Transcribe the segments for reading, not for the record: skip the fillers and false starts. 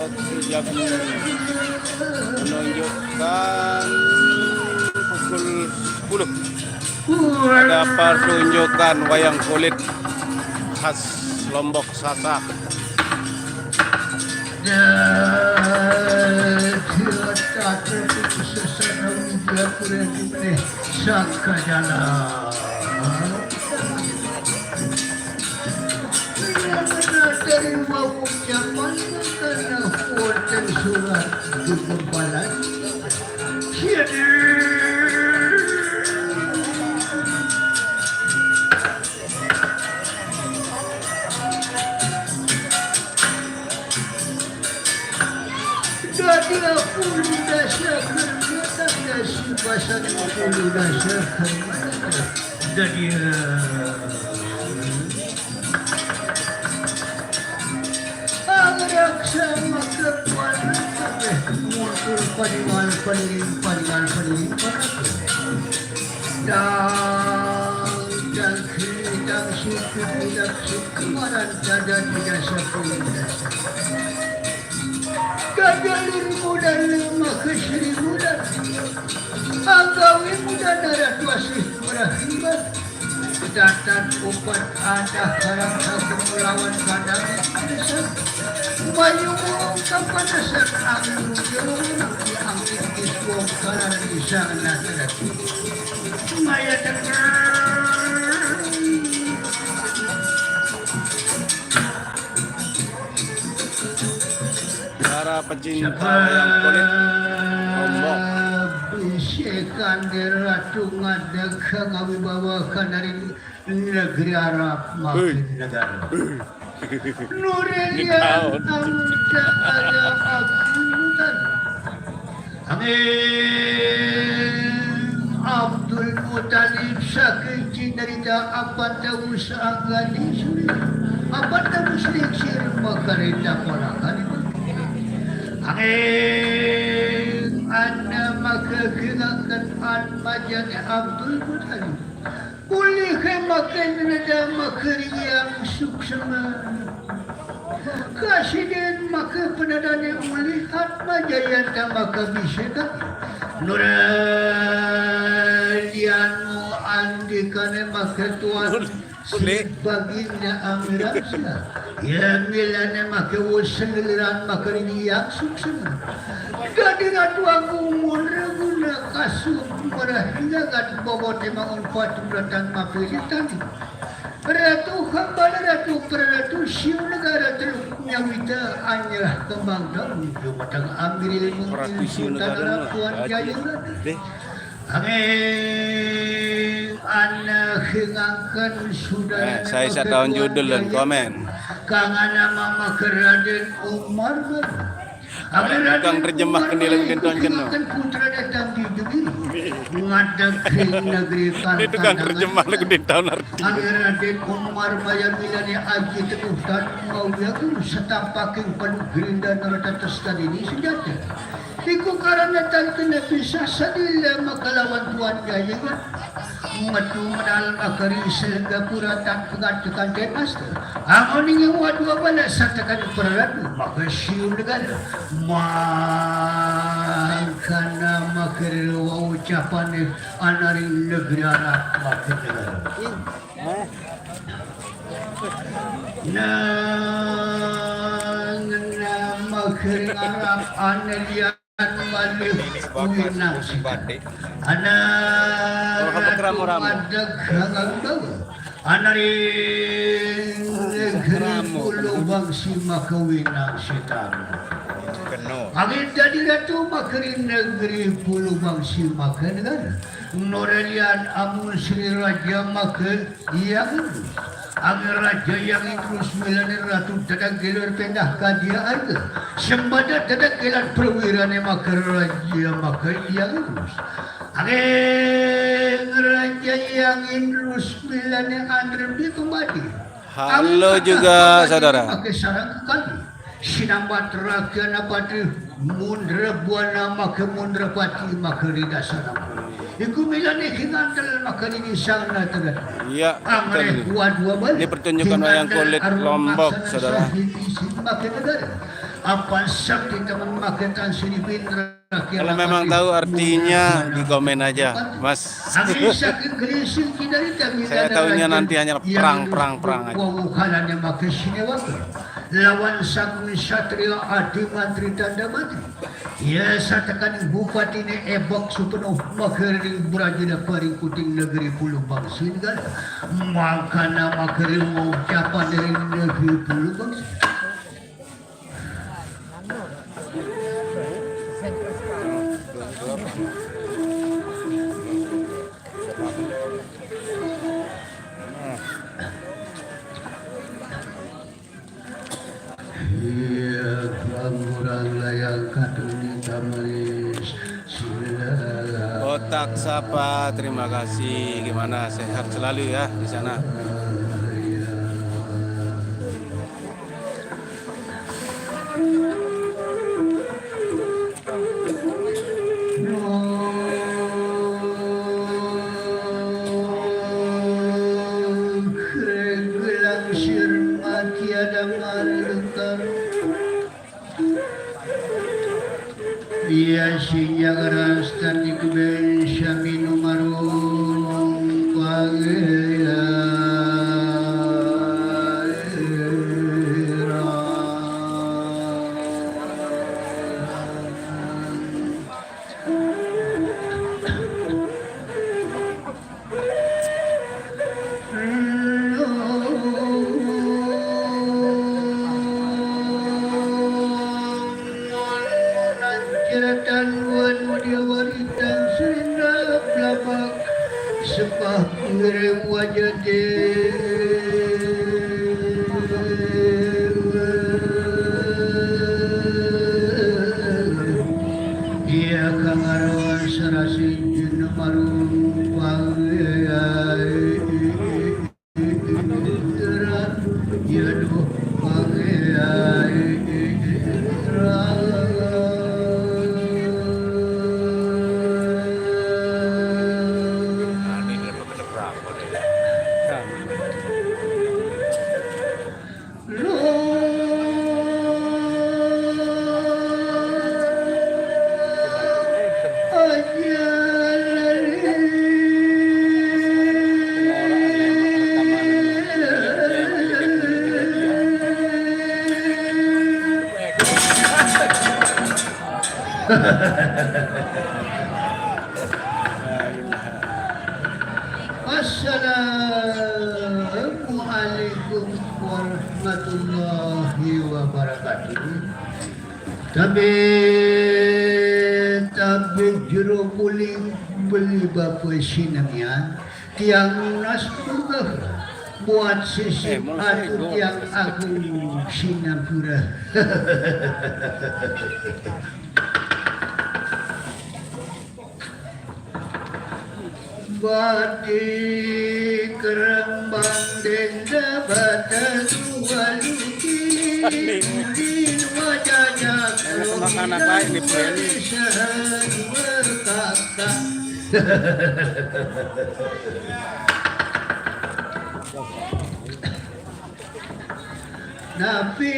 Yang menunjukkan pukul 10 ada pertunjukan wayang kulit khas Lombok Sasak. Terima ucapan karena hotel surat di kepala. Jadi aku dasar kerja dan si pasal itu dasar kerja. Jadi agak sama kekuatan muncul padiman dan suku kemarin dan tidak sepuluh gagal muda lima ke 1000 dan agawi muda darah masih berakhir datang upat ada harap satu melawan kadang bayu kapan dasar angin di angin kiswong kanan di sana terjadi maya Para pecinta wayang kulit Lombok. Bisikan di ratu ngadeg ngawibawakan dari negeri Arab makin negara. Nurelian amda ada abdulan. Abdul Muttalib saking cinderita apanda usaha gadis apanda muslim sir makarita ponakan anda makakinakan an majani Abdul Muttalib boleh makan nada makariyang suksama kasiden maka penadane ulihat majayanta maka bisika nuralianu andikane maka tuan baginda amirasa yang milane maka usengeliran maka riyak suksama jadi ngatu aku guna kasut merahina gat bobote mangun patu datang mapilitan Ratu hamba ratu peratu siu negara terus nyawita anyah kembang daun matang ambil ilmu tanah tuan jaya anak hingangkan sudah Saya tahun judul dan komen kangen nama Raden Umar Kang terjemah kendila kenton kena. Putra datang di negeri mengadap ke negeri Ini tukang terjemah lagu di tahun arti. Raden Umar bayamilani aji terusan mau yakin setampaking penuh gerinda nerata testan ini senjata. Iku karena tante bisa sadila makalawan tuan gaya kan. Matu menal akari Singapura tak pegat tenas. Ang oning wadwa bala sa takan peradu maka siu negara. Makana makirwa ucapan anari negeri Arab maka negara. Nang makir Arab analian malih winang anari negeri bangsi makawinang sitan angin jadi ratu makarin negeri puluh bangsi makan negara Nurelian amun Sri Raja maka yang ang raja yang terus milanin ratu tadag gilar pendah kadia arga sembada tadag gilar perwira ne maka raja maka yang terus ang raja yang terus milanin andrem di kembali Halo juga saudara maka sarang kali sinambat raga napati mundra buana maka mundra pati maka rida sarang iku milane kinantal makanini sana taga. Iya. Ini pertunjukan wayang kulit Lombok, saudara. apa sakti teman maketan sini pintra. Kalau memang tahu artinya di komen aja, Mas. Saya tahunya nanti hanya perang aja. Lawan sang satria adi mantri tanda mati. Ya satakan bupati ini ebok supenuh makeri berajina paring kuting negeri Pulau Bangsin kan. Makana makeri mau ucapan dari negeri Pulau Bangsin. Otak Sapa, terima kasih. Gimana, sehat selalu ya di sana? Iya sinya keras tadi kuben syaminu marung pagaya Dia kangarawan sarasi jun marung pagayai yadu pagayai Assalamualaikum warahmatullahi wabarakatuh. Tapi jero kuling beli bapa sinamian tiang nas buat sisi atu tiang agung sinapura. Bati kerembang denda batas waluki di wajahnya makanan baik di Bali. Nabi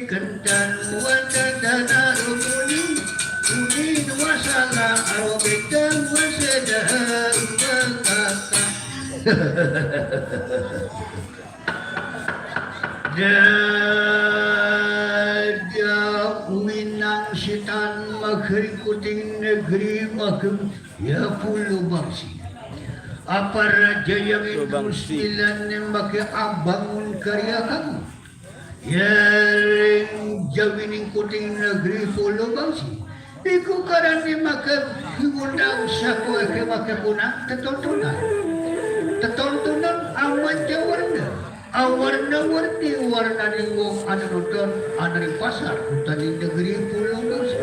kentan wadana rukuni Unin wasalam arobitan wasadah berkata Jajah winang sitan makhri kuting negeri makem ya Pulau Bangsi. Apa raja yang itu sembilan nembaki abangun karya kamu yang jawining kuting negeri Pulau Bangsi. Iku karena maka hingundang saku ke maka punang tetontonan awan jawarna warna-warni warna ningong ada nonton ada di pasar hutan di negeri Pulau Bangsi.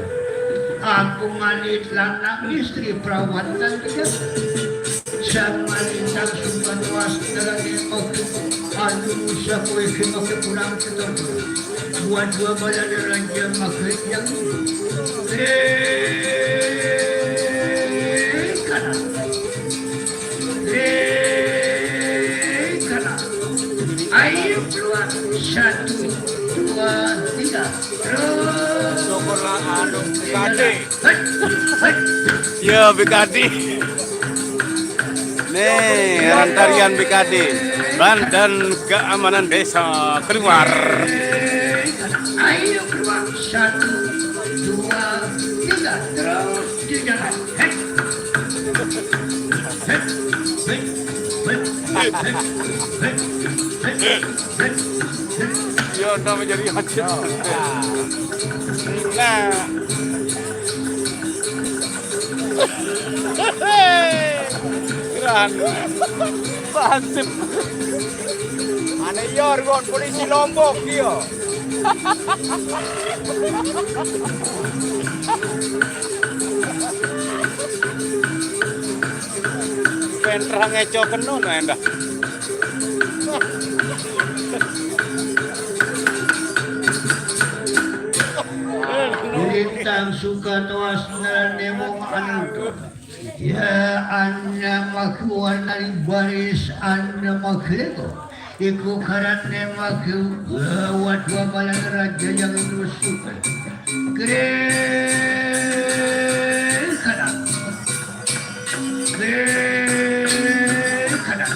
Aku ngalit lanang istri perawan dan tidak sama lintang sumban was dalam aduh saku ke maka punang tetontonan buat dua badan raja maka yang kanan air keluar 1, 2, 3 terus Aduh, BKD. Ya BKD. Nih, rantarian BKD. Badan Keamanan Desa keluar. Ayo keluar. 1, 2, 3. Terus di jalan. Ya, nama jadi hajat. Nah. Keren. Bantip. Ane yor gon polisi Lombok dia. Pentrang ngeco kenun endah. Lintang suka toas nemo anu. Ya anna makuan dari baris anna makleko. Iku karane maku wadwa balan raja yang nusukan. Keren kadang. Keren kadang.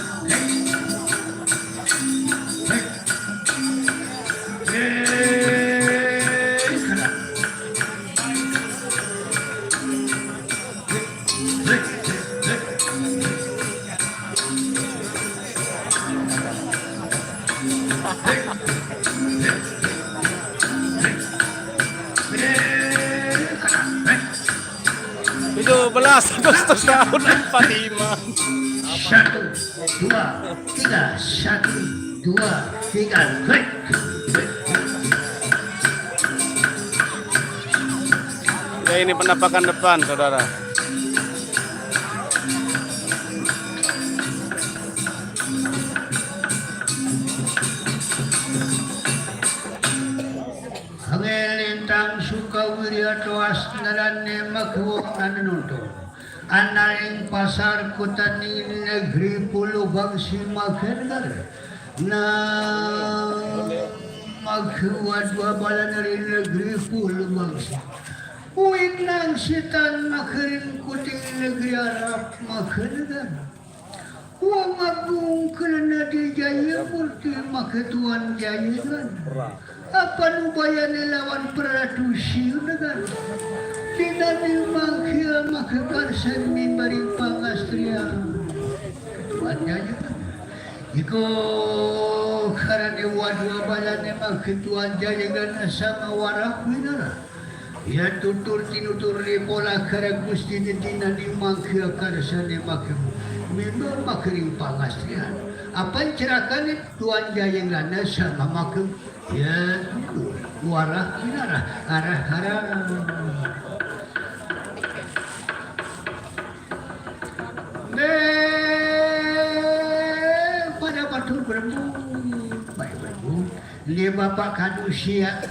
Itu 17 Agustus tahun 45. 1, 2, 3. 1, 2, 3. Klik. Ya ini penampakan depan, saudara. Lintang suka wirya toas narane makuwang nanunto. Anaing pasar kota ni negeri Pulau Bangsi Makenar na magkuwad wa bala na rin negeri Pulau Bangsi. Uwing nang sitan makaring kuting negeri Arab Makenar. Uang agung kerana di jaya murti makatuan jaya kan. Apa nubaya lawan peratusi kan. Tidak dimakia makakarsan ni bari pangastria. Ketuan jaya kan. Iko karena wadwa balan ni makatuan jaya kan sama warak winara. Ya tutur tinutur ni pola karagusti ni tinani makia karsan ni makamu. Memang makering pangastrian. Apa yang cerahkan Tuan Jaya Lana sama makem ya itu warah binara arah pada batu berembun baik berembun dia bapak kadusia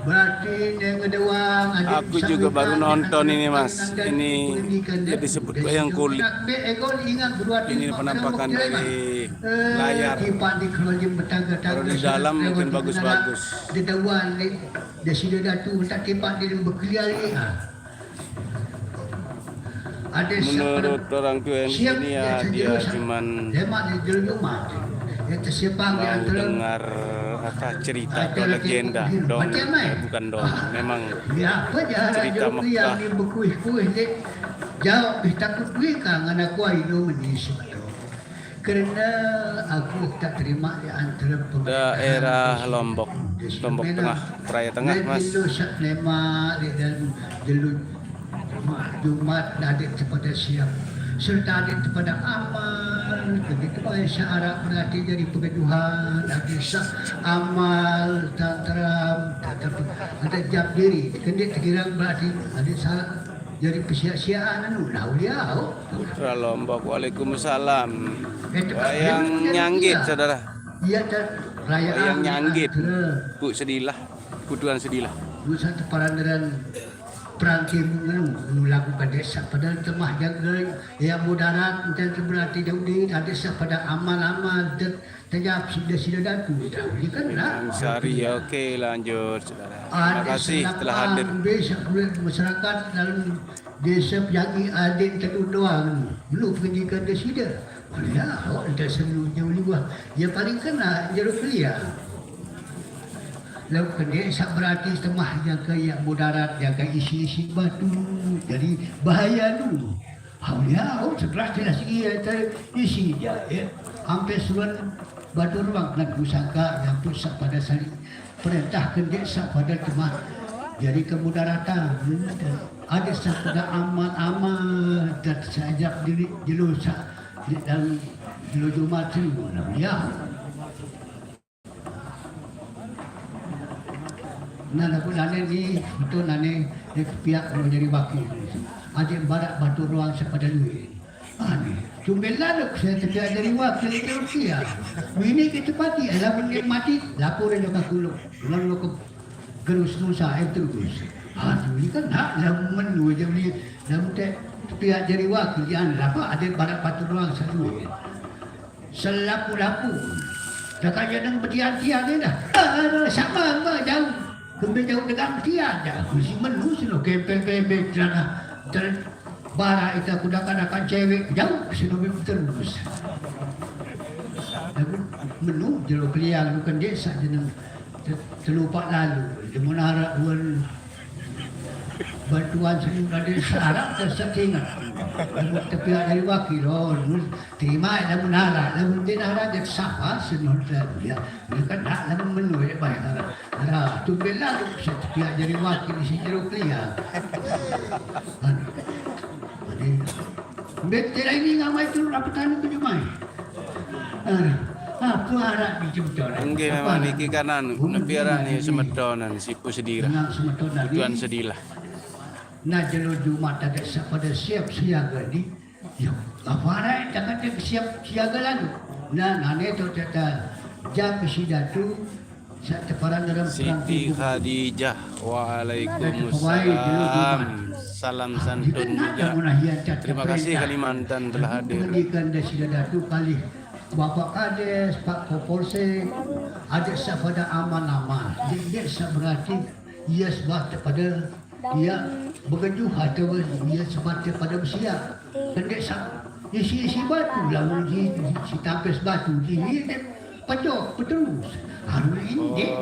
berarti yang kedua Aku juga baru nonton ini mas. Ini disebut wayang kulit. Ini penampakan dari layar. Kalau di dalam mungkin bagus-bagus. Menurut orang tua yang di sini ya dia cuman mau dengar apa cerita atau legenda dong, bukan dong, memang cerita Mekah. Jawab takut gue kangen aku ayo menyisip karena aku tak terima di antara daerah Lombok Tengah, Raya Tengah mas. Dan Jumat adik kepada siap serta adik kepada amal begitu bahasa Arab berarti jadi pegaduhan adik amal tantram ada jam diri kendit kira berarti adik salah jadi persia-siaan uliau Putra Lombok. Waalaikumsalam. Wayang nyanggit saudara. Iya wayang nyanggit Bu Sedilah, Kuduan Sedilah. Satu parandaran perangki melakukan desa pada temah jaga yang mudarat dan berarti jauh ada pada amal-amal terjawab sudah datu ini kan lah Sari ya, oke lanjut saudara. Terima kasih telah hadir. Desa masyarakat dalam desa Pejagi adik tentu doang belum pendidikan desida ya ada seluruhnya juga yang paling kena jeruk liar. Lalu desa berarti temah jaga yang mudarat jaga isi-isi batu jadi bahaya dulu. Setelah jelas isi ya hampir suruhan batu ruang dan pusaka yang pusat pada saling perintahkan desa pada temah jadi kemudaratan ada pada amal-amal dan sajak diri jelusa di dalam jelu Jumat ya. Nana pun nane ni betul nane pihak menjadi wakil. Adik barat batu ruang sepada duit. Ani, cumbelah dok saya tidak jadi wakil itu dia. Ini kita pati, ada benda mati, lapor yang nak kuluk, lalu ke gerus nusa itu terus. Ini kan nak lamun menu je beli, lamun pihak jadi wakil jangan apa adik barat batu ruang seduit. Selapu-lapu, dah kaji dengan bertian-tian ni dah. Sama jauh. Kembali jauh dengan tiada, kursi menu sino kempel-kempel dan bara itu aku dah akan cewek jauh sino terus. Menu jelo keliang bukan desa jeneng terlupa lalu di menara uan bantuan seni desa Arab tersetingat. Tapi dari wakil terima dalam menara dalam menara dia sapa senor dia kan nak dalam menu dia bayar. Nah, tu bela tu setiap jadi wakil di sini keliang. Betul ini ngamai tu rapatan tu cuma. Apa harap dijemput? Enggak memang niki kanan, nepiara ni semedonan sipu sedira. Tuan sedilah. Nah jelo Jumat ada pada siap siaga ni. Yo, apa ada jangan dia siap siaga lalu. Nah, nane tu kata jam sidatu satu para dalam Siti Khadijah. Waalaikumsalam. Salam santun juga. Terima kasih Kalimantan telah hadir. Pendidikan desida datu kali Bapak Kades, Pak Kapolsek, ada pada aman-aman. Dia berarti ia sebab pada ia bekerja atau ia sebab pada usia. Dan dia isi batu lah, si tampis batu, ini dia pecah terus. Hari ini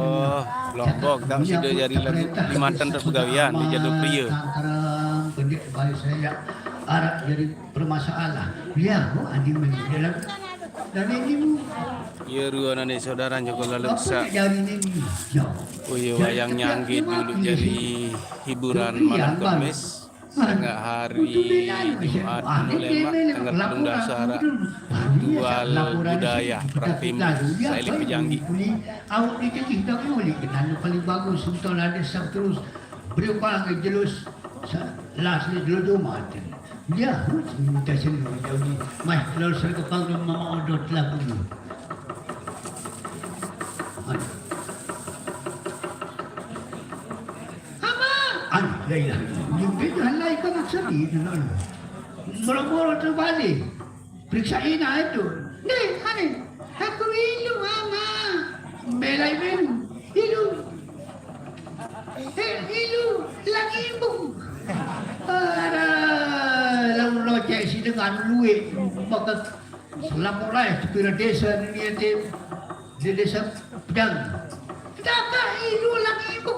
Lombok tak sudah jadi lagi di mantan terpegawaian di Jadu Pria. Sekarang pendek baik saya arah jadi permasalah. Dia adi menjelang dan ini ya ruangan ni saudara Joko Laleksa. dari ini. Oh ya wayang nyanggi dulu jadi hiburan malam Kamis. Sangat hari Jumat Ulema tanggal 3 Dasara Dual Budaya Pratimur Saili Pejanggi. Awak ni kita boleh kenal paling bagus untuk ada sab terus berupa jelus last ni jelus Jumat. Ya, minta sendiri jadi mai kalau saya kepang mama odot lah pun. Laila, jumpa halai kan sedih dulu. Mula-mula terbalik. Periksain itu. Ni, ane, aku ilu mama. Belai belu, ilu. Ilu, lagi ibu. Ada, lalu locek si dengan luit. Maka selama lah, sepira desa ni di desa Pedang. Takkan ilu lagi ibu.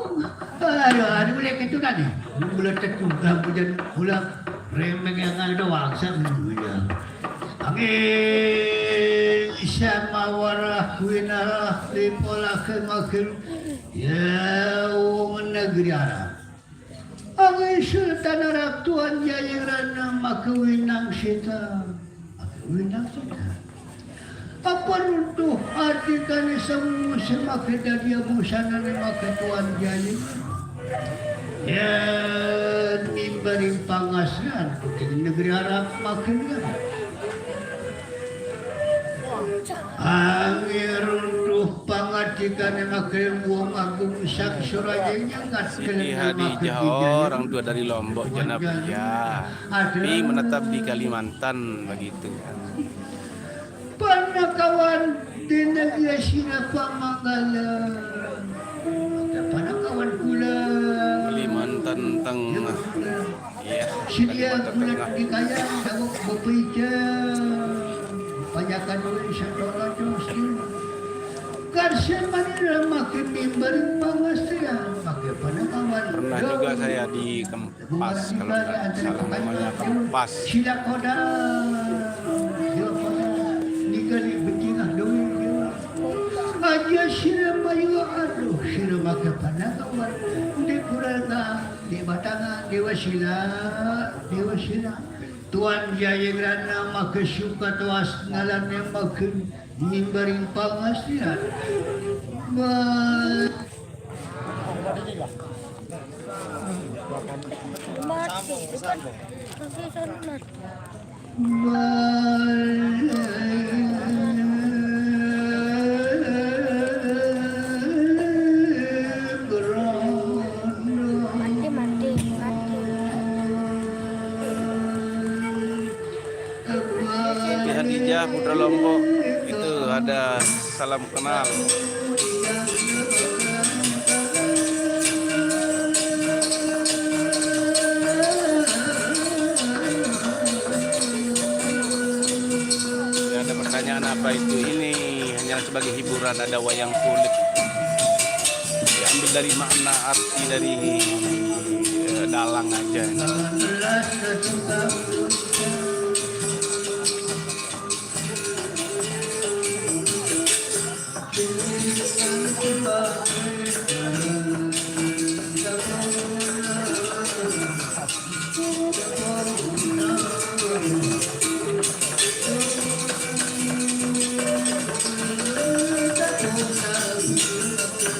Ada boleh gitu tadi. Mula tertunggang hujan pulang remeng yang ada doang sambil. Angin sama warah winarah lipolah kemakin ya negeri Arab. Angin Sultan Arab Tuan Jayarana makawinang sita. Makawinang sita. Apa runtuh artikan semua semakin dari busana maka Tuan Jali. Ya, nimbari pangasran di negeri Arab makin kan. Angin runtuh pangat jika makin buang agung sak surajanya Siti Hadijah orang tua dari Lombok Janabia, tapi menetap di Kalimantan begitu. Panakawan di negeri Sina Pamangala. Panakawan pula Kalimantan Tengah. Iya. Sedia Kalimantan bulan Tengah. di kayang tawag bepeja. Panyakan ulit sa dola Diyos. Karsa Manila makin mimbaring pangastrian. Makin panakawan. Pernah juga saya di Kempas, kalau nggak salah namanya Kempas. Sila koda. Nigali betingah doi dia. Aja sila mayu aduh sila makin panakawan. Di Purana, di Batangan, Dewa Sila. Tuan Jaya Grana makin suka tuas ngalan yang makin mimbaring pangastrian. Mati, bukan kasihan mati. Mati, mati, mati. Siti Hadijah Putra Lombok itu ada salam kenal. Ada pertanyaan apa itu? Ini hanya sebagai hiburan, ada wayang kulit. Diambil dari makna arti dari dalang aja.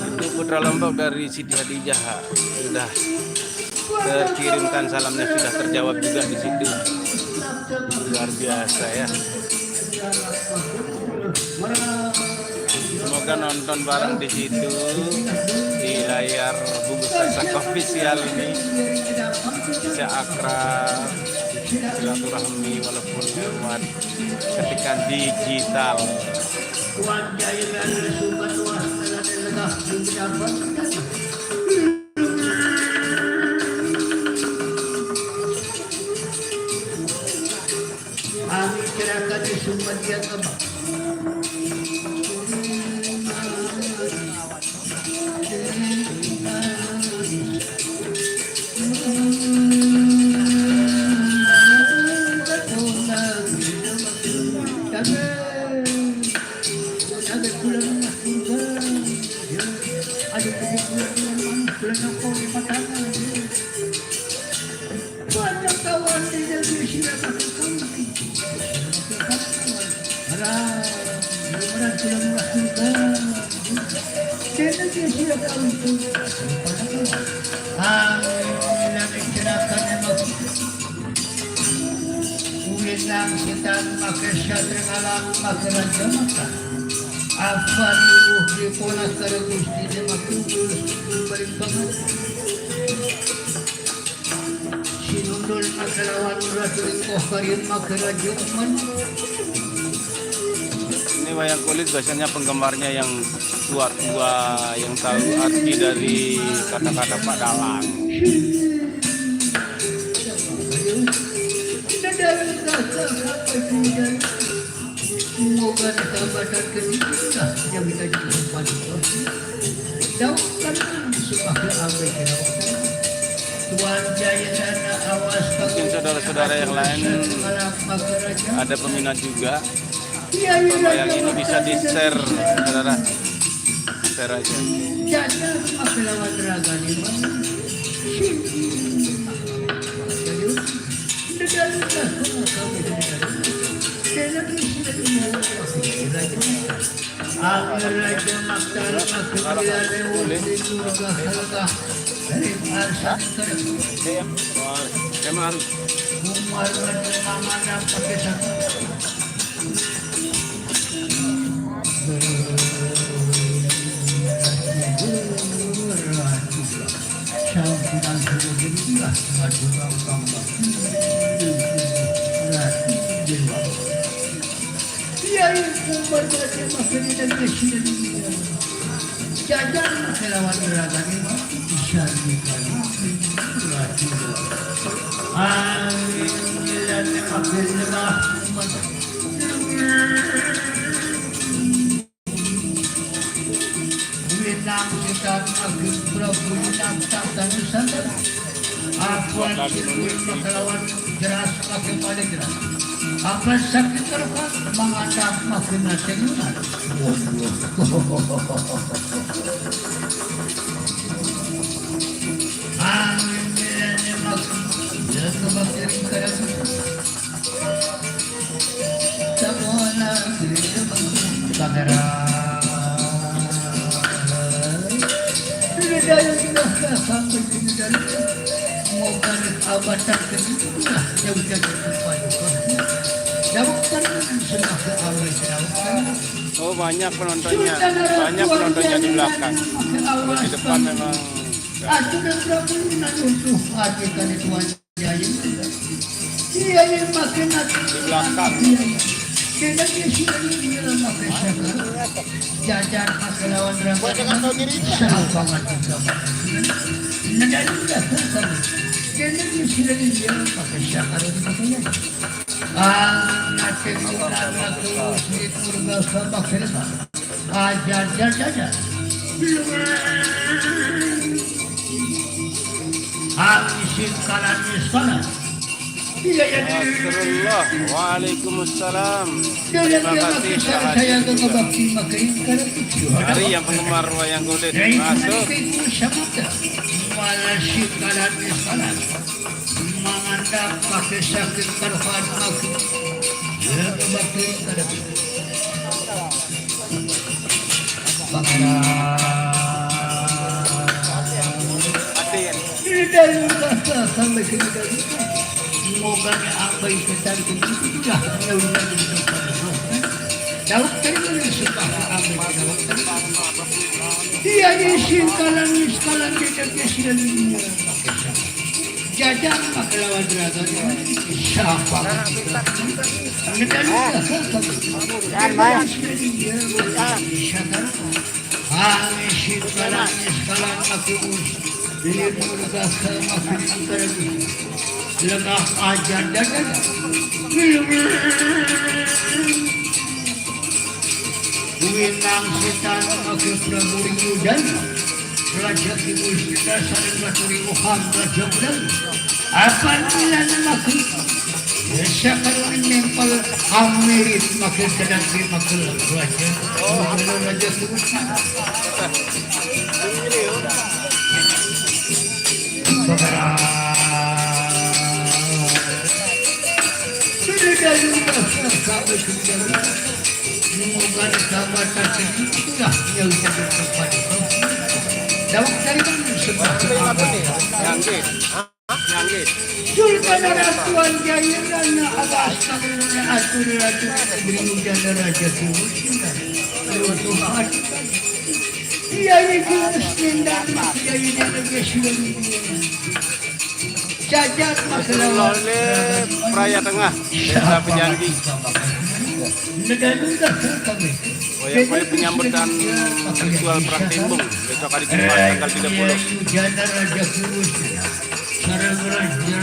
Untuk Putra Lombok dari Siti Hadijah sudah terkirimkan salamnya, sudah terjawab juga di situ. Luar biasa ya. Semoga nonton bareng di situ di layar Bungkus Sasak Official ini bisa akrab, silaturahmi walaupun lewat ketika digital. Tuan Jaya Grana suka tuas ngalan yang legah. Amin cerahkan di sumber dia kebak. Banyak kawan di negeri silakan ulit lang sitang makasya alam makaraja maka apa di pola karagusti di makubul berimbangan sinundul makalawan ratuling kohkarin makaraja man. Ini wayang kulit biasanya penggemarnya yang tua-tua yang tahu arti dari kata-kata Pak Dalang. Semoga dikabarkan ketika yang kita jumpa daukan sebagai abai Tuan Jaya Grana awas Mungkin saudara-saudara yang lain ada peminat juga. Wayang ini bisa di-share, saudara. Share aja. Jana makilawan raga ni Ang raja maktal makilala Boleh. di surga halga dari asal Emang umar mana pakai satu begitulah ngajurang tambah. Nah, dewa. Iya itu berbagai makanya dan presiden. Jajan melawan beragam bisa dikali. Dan akhirnya Winang kita agak Prabu Winang tak sadar. Akuan sirkuit melawan jelas makin pada jelas. Apa sakit terus mengadap makin nasional. Amin makin jaga makin kerana. Semua kita kamera. Tidak ada yang sampai sini dari bukan abatan kedua yang jadi kepada jawabkan sudah ke awal jawabkan. Oh banyak penontonnya di belakang. Kalau di depan memang Aku dan berapa untuk hatikan itu aja iya yang makin hati di belakang. tidak dia dalam makin syakar jajan makin lawan rakyat sahabat juga negara juga kan tidak dia makin syakar itu makanya nanti orang aku sedikit kurga sama kerja jajan Amin kalan misalan. Astagfirullah. Waalaikumsalam. Terima kasih saya bakti makain karena Hari yang penggemar wayang kulit masuk. Walasi kalan misalan. Mengandap pakai sakit karfan aku. Ya bakti karena dari bahasa sampai ke negara semoga apa yang kita sudah melalui dalam terima sumpah apa dia disimpan miskalan di negara dunia jajan pahlawan dragon siapa negara simpan miskalan aku ini murga sama kita lengah ajar dan Winang setan aku Prabu Yudan Raja Kibus kita saling baturi Muhammad Raja Budan akan bilang makin sekarang nempel Amerit makin sedang makin Raja Raja Kibus sampai kemudian mengumumkan kabar itulah yang jadi kepada dalam dari sebuah Nyangit. Sultan Ratuan Jaya dan atas atur beri jana raja Tuhan Tuhan ia itu dan ia ini negeri jajan masalah Oleh Praya Tengah, Desa Pejanji. Proyek penyambutan virtual Pratimbung besok hari Jumat tanggal 30. Jana Raja Kurus, Sarang Raja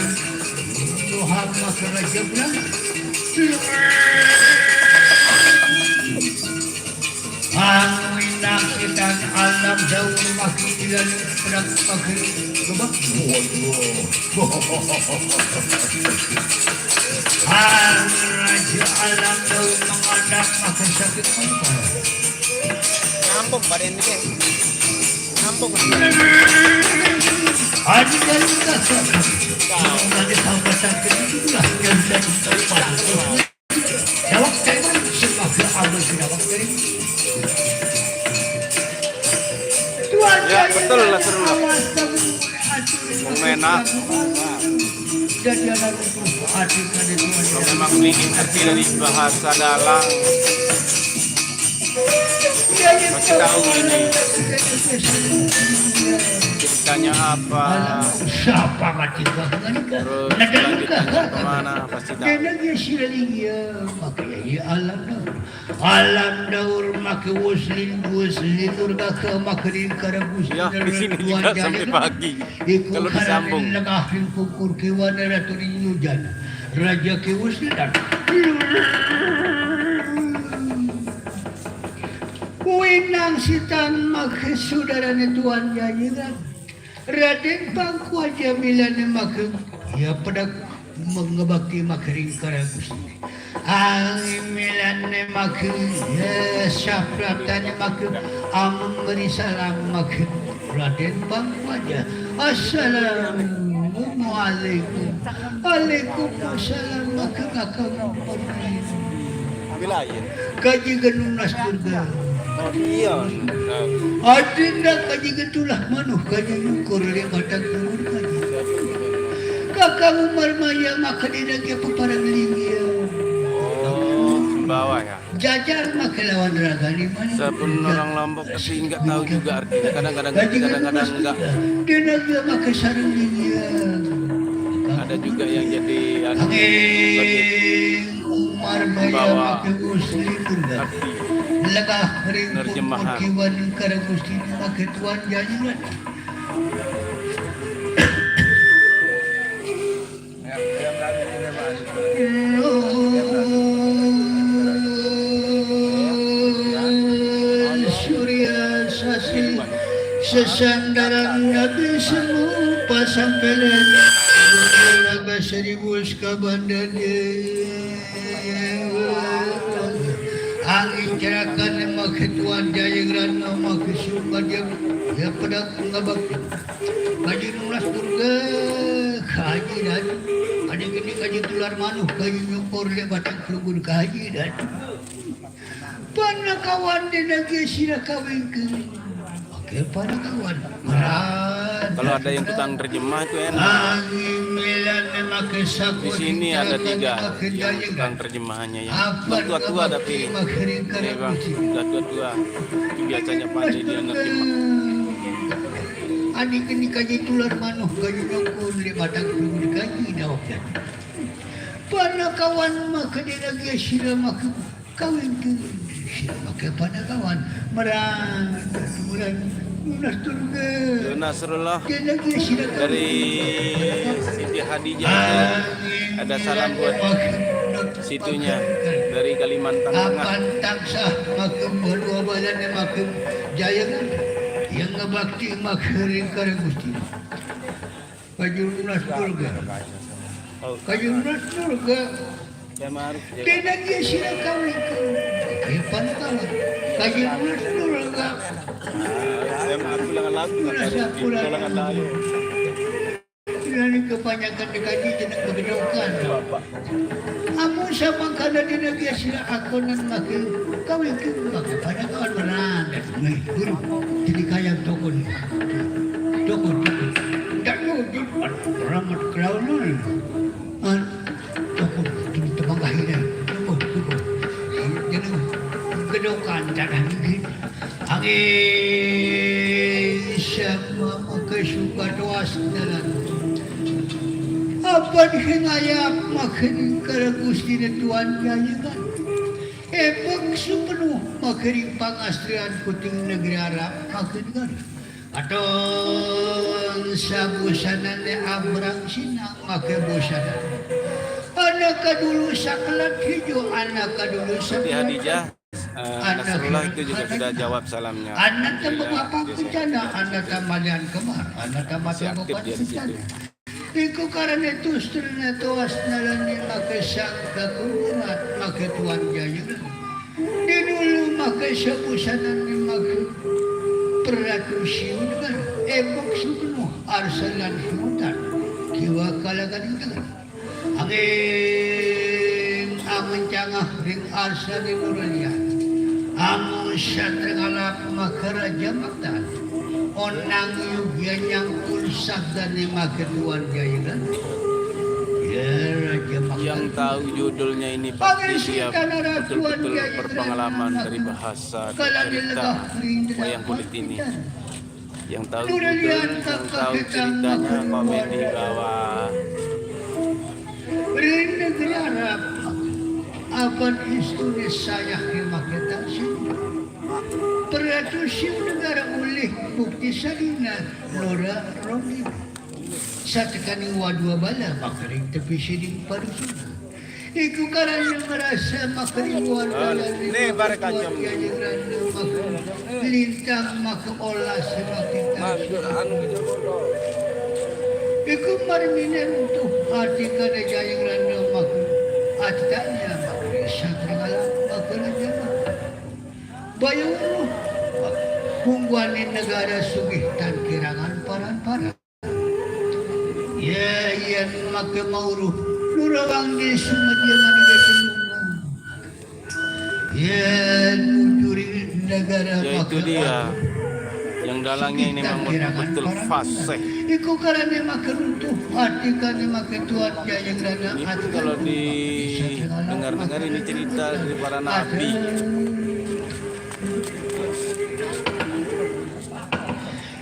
Tuhan Masa Raja Berang. Minang kita alam jauh makilan perang pakai gebak. Raja alam jauh mengadap makan sakit apa? Ngambung pada ini. Ngambung. Aji dari kita. Kalau ada sampai sakit itulah yang jadi tempat. Jawab saya sebagai abang jawab dari. Ya betul lah seru lah. Menak. Memang ingin ngerti dari bahasa dalang. Kasih tahu ini ceritanya apa, Siapa mati ka? terus Nadalun ka. lanjutannya kemana, pasti tahu. Kaya nagyasilaling makaya alam na. Alam daur makiwaslin urga ka makarin karabus. Ya, di sini juga sampai pagi. Kalau disambung. Lagahin kukur kiwan na ratu rin dyan. Raja kiwaslinan. Winang sitan makasudara ni Tuan Yayiran. Raden Pangku aja bilang ni ya pada mengebakti makaring karagus. Ang milan ni ya syafratan ni memberi salam Raden Pangku aja. Assalamualaikum. Waalaikumsalam akang Wilayah. kaji genunas surga. Oh iya. Adinda kaji getulah manuh kaji nyukur le badak turun kaji. Kakang Umar Maya maka dinagi peparang linggia. Oh, bawah ya. Jajar maka lawan ragani mana. Saya pun orang Lombok sih nggak tahu juga artinya. Kadang-kadang Kaji kadang-kadang genunas enggak. surga. Dinagi maka sarang linggia. Ada juga yang jadi Angin Umar Maya Bawa maka usli turga. arti. Lagah ring Nerjemahan. kiwan karagusti maka tuan janjiran. Surya sasi sesandaran nabi semu pasang pelen laga seribu skabandane angin cerakan makituan jaya grana makisukan ya pada ngabak kaji nulas surga kaji dan ada gini kaji tular manuh kaji nyukur le batang kelugun kaji dan panakawan di negeri sila kawin ke oke panakawan Kalau ada yang tukang terjemah itu enak. angin milan makai sapu Di sini ada 3 yang tukang terjemahannya yang tua-tua tapi ini bang sudah tua-tua. Biasanya pandai dia nerjemah. Adik ini kaji tular manuh kaji nyukur le batang kelugun kaji dah oke panakawan maka di negeri sila makai kawin ke pakai panakawan merang lunas turga Nasrullah dia lagi sila dari Siti Hadijah ada salam buat situnya dari Kalimantan Tengah. apan taksah makem dua badan makem jaya kan yang ngebakti makerin kare gusti kaju lunas turga kaju lunas turga Ya maruf. dia lagi sila kawin ke panakawan kaju lunas turga Aku langan lagu langan lagu. Ini kebanyakan dikaji jenak kebedokan. Amun sama kada di negeri sila akonan makin kawin ke makin banyak kawan beran. Nih guru jadi kaya tokon. Tokon. Tak yo di ramat kraunul. Tokon ini tebanggahinan. Tokon. Jadi kebedokan jangan gitu. Angin sama makasuka doas dalan. Apa dihingayap makiring karagusti na tuan jaya kan? Pagsupenuh makiring pangastrian kuting negeri Arab makiring kan? Atong sa busanan ni Abrang sinang makibusanan. Anak kadulu sa kalat hijau, anak kadulu sa Siti Hadijah Nasrullah itu juga sudah jawab salamnya. anak tambang apa bencana, anak tamalian kemar, anak Masih tamalian aktif dia di situ. Iku karena itu seterusnya tuas nalan ni makasangka kurat makatuan jaya. Di dulu makasapusanan ni peratusiun kan. Ebok sukuno arsalan himutan. Kiwa kalagan itu kan. Angin amun cangah ring arsalin nuralian. Amun satrengalap makaraja maktan. Onang yugya yang ulsak dan lima ketuan jaya kan. Ya Raja Makal. Yang tahu judulnya ini pasti dia betul-betul berpengalaman dari bahasa cerita wayang kulit ini. Yang tahu judul, yang tahu ceritanya komen di bawah. Negeri Arab akan istune saya kita sini. Peratusim negara oleh bukti salina Nora Romi. Sa tekaning wadwa bala makaring tepi sining parusuna. Iku karang yang merasa makaring wadwa Nih bare kacam. Lintang makaolah sa makita. Iku marminen untuk arti kada jayang randa maku. At tanya makaring sa tingala makaraja bayang mo. Hungguanin negara sugitan kirangan paran-paran. Ya, yan makamauru. Nurawang di sumadya maniga tulungan. Yan, nujuri negara Ya itu dia. Yang dalangnya ini memang betul fasih. Iku karena makaruntuh, arti karena makatuan jayang rana. Ini kalau didengar-dengar ini cerita dari para nabi.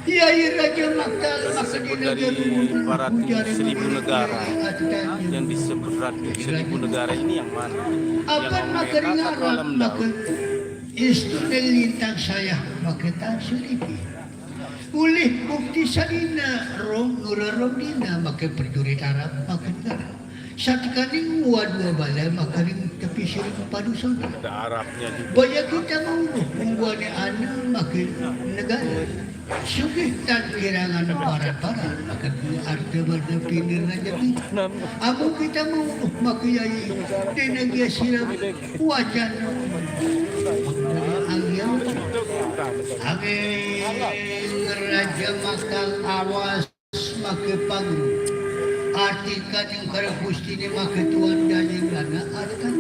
Ya, Raja Makal Disebut dari Ratu Seribu Negara. Yang disebut Ratu Seribu Negara ini yang mana? Apa Yang makaringarap alam maka daun. isto lintang saya makita sulipi. Ulih bukti salina nurarong dina maka perduri tarap makagara. Saat kaning wadwa bala makaring tapi siring padusan. Ada Arabnya juga. Baya kita mau mengguani anak makin negara. Sugitan kirangan para-para maka arti warna pinir na jadi. Amo kita mau makiyai dinagya sila wajan ang yaw. Ang Raja Makal awas makipag arti kaning karapusti ni makituan danyang lana artan.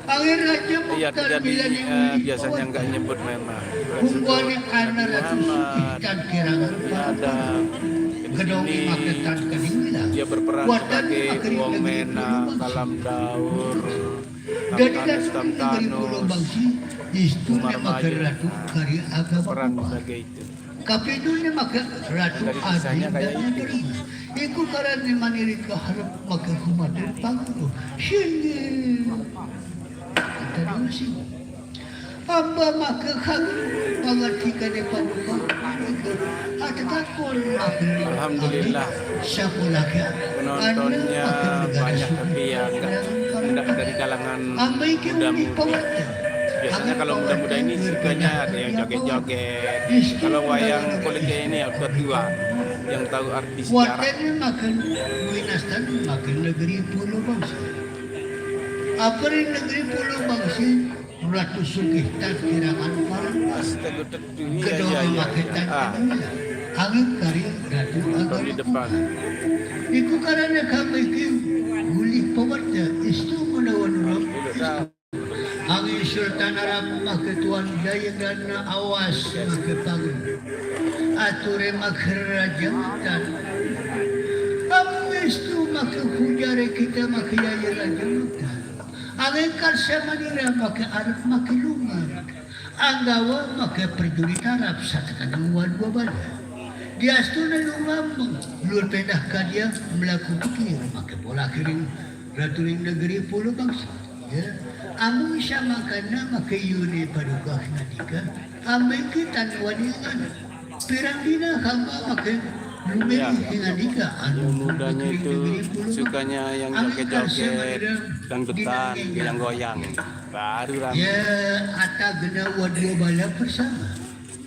Ang Raja Iya, Makal jadi bila ni biasanya nggak nyebut memang. Hungguani anak ratu sugitan kirangan Ada gedong ini maketan kaningila. dia berperan sebagai Wong Mena, Kalam Daur, Dari Kamtanes ratu negeri Pulau Tamtanus, Bangsi, istu Umar ni maka Maya. ratu karya agama. peran sebagai itu. Kapidul ni maka ratu Dari adi kisahnya kayak dan negeri. Iku karan ni maniri kaharap maka kumadul pangulo. Sini. Kata dulu sih. Amba maka kagu pangerti ka ni panuka. At kakon maka Alhamdulillah. siapa lagi? Penontonnya banyak tapi ya enggak dari kalangan muda-mudi. Biasanya kalau muda-muda ini sukanya ada yang joget-joget. Kalau wayang kulitnya ini ya tua yang tahu arti sejarah. Waten makan winastan makan negeri Pulau Bangsi. Apa rin negeri Pulau Bangsi? Ratu Sugitan kirangan parang Astaga, iya, kedua iya, iya. maketan Ah, kanila. Angin karya ratu nonton di agama. depan. Iku karena kami kim guli pawarnya istu menawan ulam. Angin Sultan Arab maketuan daya dana awas makepangin. Ature makerajatan. Kamu istu makehujare kita makeyaya raja maka. Angin karsa manira maka arap makilungan. Anggawa maka perduri tarap sa kanang wadwa bala. Diasto na lumamang luar pedah ka dia melaku pikir maka bola kiring raturing negeri Pulau Bangsa. Ya, amu isa makana maka yuni padugah nadika. Amay kita waningan. Pirang dina kama maka Ya, lumili hingadika. yang mudanya itu sukanya yang joget-joget, dangdutan, yang goyang. Baru ramai. Ya, ata gena wadwa bala bersama.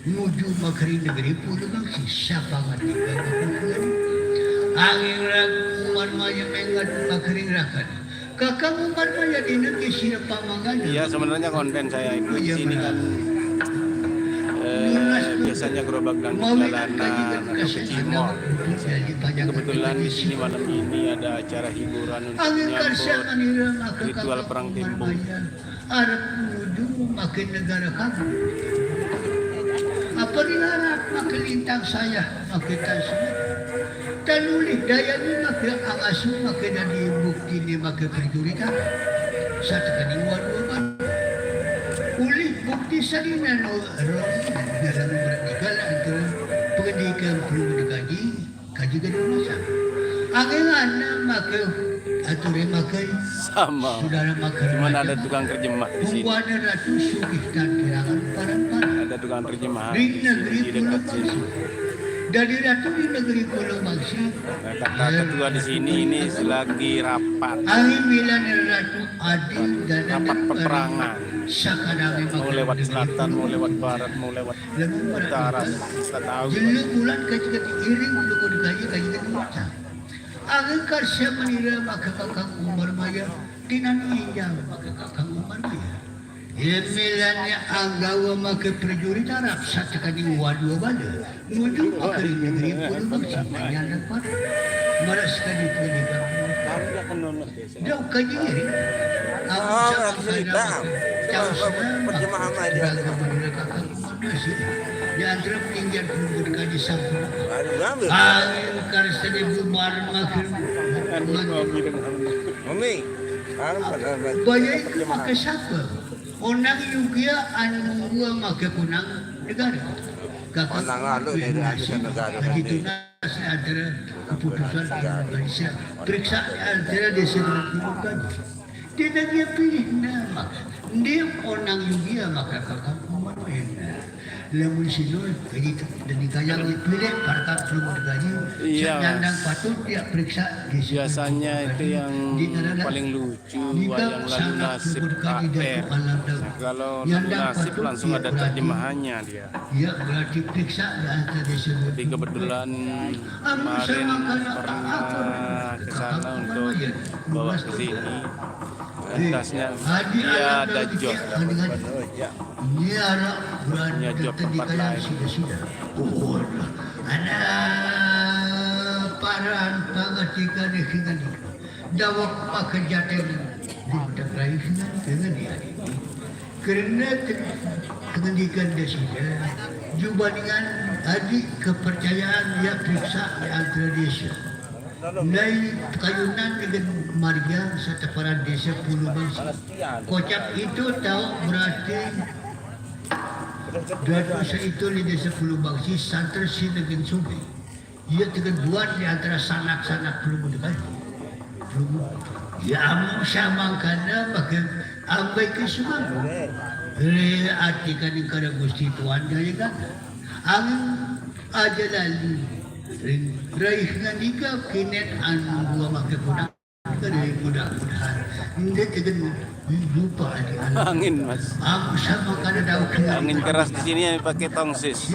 Menuju makari negeri Pulau Bangsi. Siapa ngadika kakukulan. Angin rakuman maya mengat makari rakan. Kakak umar maya di negeri sila pamangana. Iya, sebenarnya konten saya itu di sini kan biasanya gerobak dangdut jalanan atau kecimol. Kebetulan di sini malam ini ada acara hiburan untuk menyambut ritual perang timbung. Arab menuju makin negara kamu. Apa dilarang makin lintang saya makin tasnya. Tanuli daya ni makin Udah ang aso makanya dibukti ni maka perjuritan sa takaniwan uban. Uli bukti sa dinan o dalam bernikah antara pendidikan perlu dikaji kaji kedua. Angin maka aturan makai Sama. saudara makan. Cuman ada tukang terjemah di sini. Buana ratu sukih dan kirangan parang-parang. Ada tukang terjemahan Di di negeri sini, di Pulau dekat sini. Bangsi. Dari ratu di negeri Pulau Bangsi. Nah, kata ketua di sini ini selagi rapat Angin milan ratu adil dan rapat peperangan. Sakanami Mau lewat selatan, mau lewat barat, mau lewat utara, kita tahu. Jelu bulan kaji-kaji iring belum kaji-kaji baca. Angin karsia menira maka kakang Umar Maya dinaninya maka kakang Umar Maya. Milannya anggawa maka prajurit Arab satakani wadua bala menuju ke negeri Pulau Bangsi banyak pada maras kali pendidikan. Jauh kaji ini. Di antara peninggian penduduk kaji sampai angin karsa di bubar makin banyak itu maka siapa onang juga anu gua maka kunang negara kakak itu nasi antara keputusan Indonesia periksa antara desa dengan bukan tidak dia pilih nama dia onang juga maka kakak lamun sinul begitu dan dikayang dipilih para belum bergaji Iya. nyandang patut dia periksa di situ. Biasanya itu yang paling lucu wayang lalu nasib KR. Kalau lalu nasib langsung ada terjemahannya dia. Ya berarti periksa dan tersebut. Jadi kebetulan kemarin pernah ke sana untuk bawa ke sini. Tasnya dia ada job. Ini anak Punya berada job tempat lain. sudah. Oh, anak paran pangatika ni singan. Dawak makerjaan di negara singan dengan dia. Kerana pendidikan dia sudah jumpa dengan adik kepercayaan dia periksa di antara desa. Nai kayunan dengan marga setaparan desa Pulau Bangsi. Kocap itu tahu berarti dua itu di desa Pulau Bangsi santer si dengan sungai. Ia dengan buat di antara sanak-sanak Pulau Bangsi. Ya amu sama karena maka ambai ke sungai. Artikan ingkara Gusti Tuhan gaya kan. Angin aja lalu. Raih nganika kinet anu gua make pudak dari mudah-mudahan hindi tegen lupa di Angin mas. aku sama kada daw Angin keras di sini yang pakai tongsis.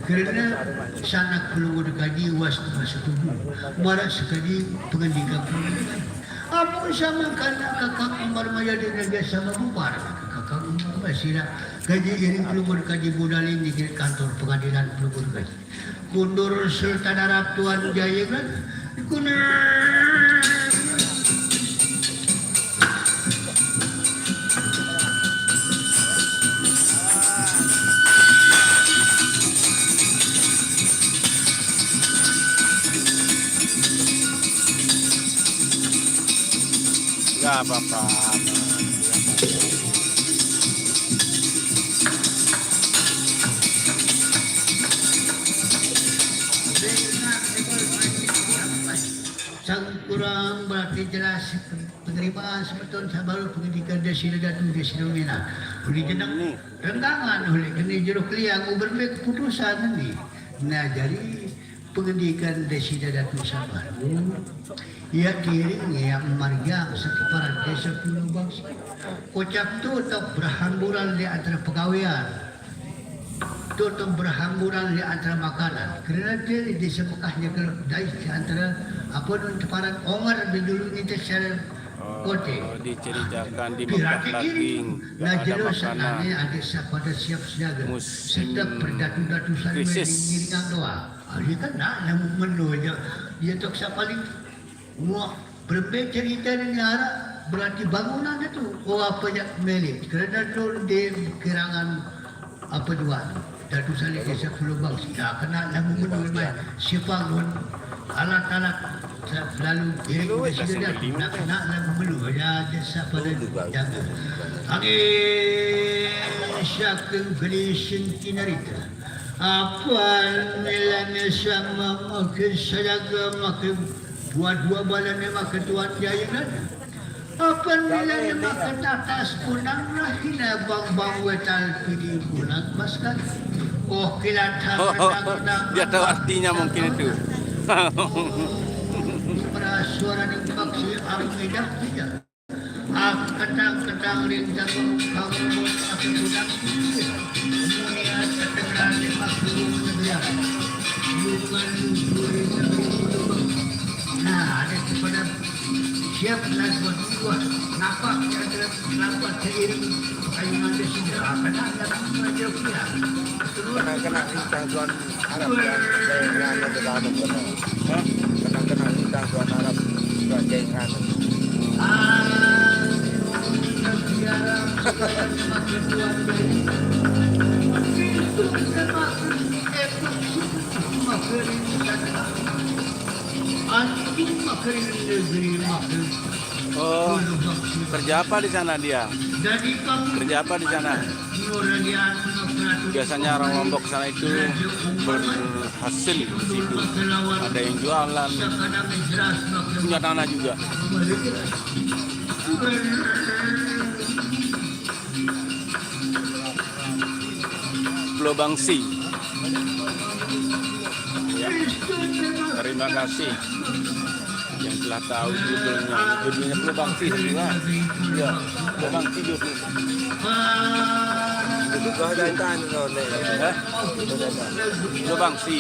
karena sanak perlu dikaji was setuju marah sekali pengendikan apa sama karena kakak Umar Maya di negara sama bubar kakak Umar Maya gaji ini perlu dikaji budalin di kantor pengadilan perlu dikaji kundur Sultan Arab Tuan Jaya kan kundur Gak apa-apa. sang kurang berarti jelas penerimaan sebetulnya sabar pendidikan desa Datu desa Nomina. Uli jenang renggangan oleh kini jeruk liang berbeda keputusan ini. Nah jadi pendidikan desa Datu sabar. Ia kiring yang marga sekeparan desa Pulau Bangsi. Kocap tu tak berhamburan di antara pegawaian. Tutup berhamburan di antara makanan. Kerana dia di desa Mekahnya dari di antara apa non teparan Omar dulu itu secara kote. Diceritakan di Mekah lagi Nah ada jelas makanan. sananya ada pada siap siaga. Musim Setiap berdatu-datu saling krisis. mengiringan doa. Dia kan nak namun menu aja. Dia tak paling wah berbeda cerita ini arah berarti bangunan itu. Oh apa ya melit. Kerana tu di kirangan apa dua. Datu saling desa Pulau Bangsi. Ya kena namun menu siapa pun alat-alat lalu diri sudah nak lagu belu ya jasa pada jaga. Angin syakeng gelising kinarita. Apa nilainya sama makin sajaga makin dua-dua balanya makin tuan jaya nada. Apa nilainya makin atas punang rahina bang wetal pilih punang maskan. Oh kilatan Dia tahu artinya mungkin itu. Suara yang maksud armidah tidak. Ketang-ketang rinjang kamu aku tudang dunia terdengar di makhluk negara. Bukan duri nah ada kepada siap lagu dua napak kira-kira lagu seiring ayunan di segera kena datang saja pula. Kena hintang tuan Arab yang ada di dalam kena hintang tuan Arab yang ada. Oh, kerja apa di sana dia? Kerja apa di sana? Biasanya orang Lombok sana itu berhasil di situ. Ada yang jualan, punya tanah juga. Pulau Bangsi. Ya. Terima kasih yang telah tahu judulnya Pulau Bangsi juga. Ya, Pulau Bangsi juga. Kau dah kan Pulau Bangsi.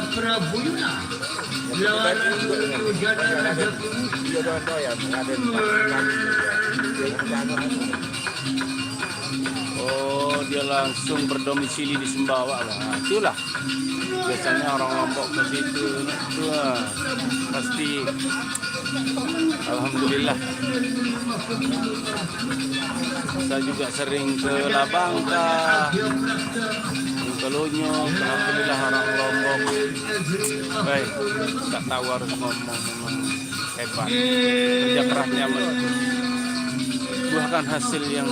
Prabuna lawan jadi raja Oh, dia langsung berdomisili di Sumbawa lah. Itulah biasanya orang Lombok ke situ. Wah, pasti alhamdulillah. Saya juga sering ke Labangka, ke Lunyuk, alhamdulillah orang Lombok. Baik, tak tahu harus ngomong, memang hebat. Kerja kerasnya membuahkan hasil yang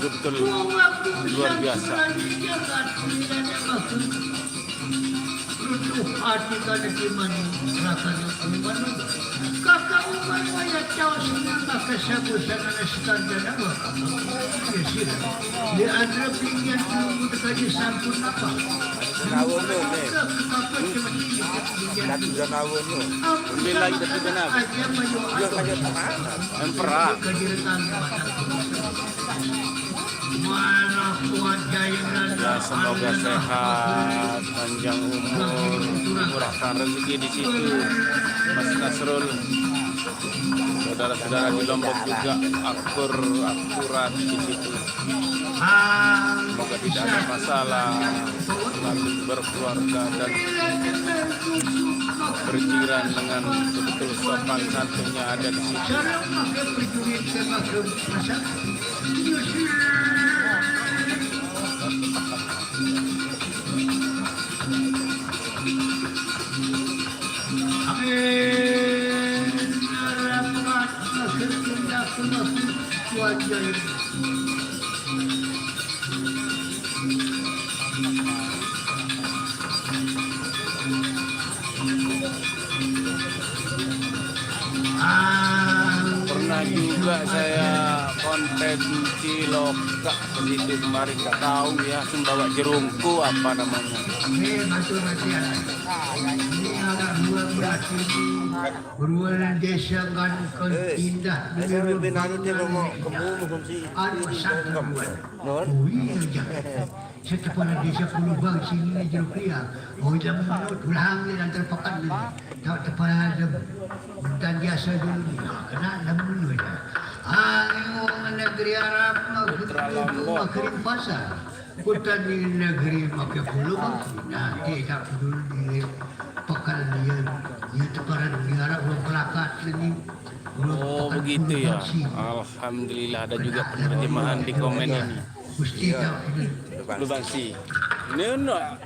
betul-betul luar biasa. hati kan gimana rasanya gimana kakak umar wajah cawa senang kakak sabusan anak sekalian apa ya sih di antara pinggan dulu kaji sampun apa Nawon ni. Nak juga nawon ni. Bila itu benar. Dia kaya tanah. Emperor. Ya, semoga sehat, panjang umur, murahkan rezeki di situ. Mas Nasrul, saudara-saudara di Lombok juga akurat di situ. Semoga tidak ada masalah, selalu berkeluarga dan berjiran dengan betul sopan santunnya ada di situ. Pernah juga saya konten Cilokak begitu kemarin, nggak tahu ya, Sumbawa Jerungku apa namanya. Berulang desa kan indah. Saya lebih nanu dia mau kamu mungkin si. Aduh satu Non. oh iya jangan. Saya kepala desa Pulau Bang sini ni jeruk liang. Oh jangan menurut tulang ni dan terpakat ni. Tak terpakat dan biasa dulu. Kena namun ni. Ayo negeri Arab makin pasar. Hutan di negeri makin Pulau Bang. Nanti tak peduli di pekan dia Dia teparan biara ulang pelakat ini. Oh begitu ya. Alhamdulillah ada juga penerjemahan di komen ini. Gusti tahu ini. Lubangsi. Ini